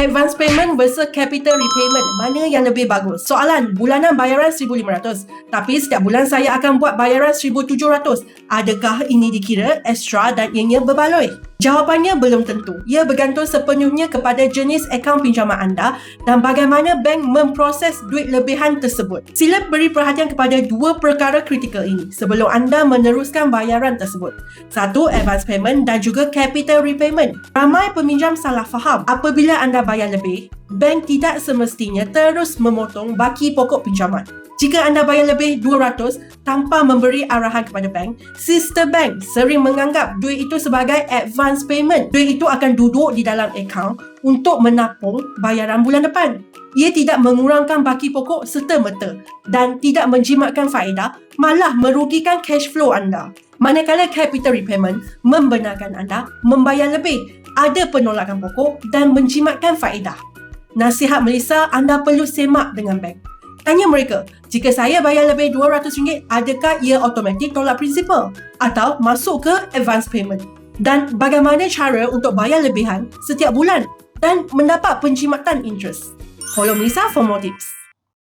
Advance payment versus capital repayment, mana yang lebih bagus? Soalan, bulanan bayaran 1,500 tapi setiap bulan saya akan buat bayaran 1,700. Adakah ini dikira ekstra dan ianya berbaloi? Jawapannya belum tentu. Ia bergantung sepenuhnya kepada jenis akaun pinjaman anda dan bagaimana bank memproses duit lebihan tersebut. Sila beri perhatian kepada dua perkara kritikal ini sebelum anda meneruskan bayaran tersebut. Satu, advance payment dan juga capital repayment. Ramai peminjam salah faham. Apabila anda bayar lebih, bank tidak semestinya terus memotong baki pokok pinjaman. Jika anda bayar lebih 200 tanpa memberi arahan kepada bank, sistem bank sering menganggap duit itu sebagai advance payment. Duit itu akan duduk di dalam akaun untuk menapung bayaran bulan depan. Ia tidak mengurangkan baki pokok serta-merta dan tidak menjimatkan faedah, malah merugikan cash flow anda. Manakala capital repayment membenarkan anda membayar lebih, ada penolakan pokok dan menjimatkan faedah. Nasihat Melissa, anda perlu semak dengan bank. Tanya mereka, jika saya bayar lebih RM200, adakah ia automatik tolak prinsipal atau masuk ke advance payment? Dan bagaimana cara untuk bayar lebihan setiap bulan dan mendapat penjimatan interest? Follow Melissa for more tips.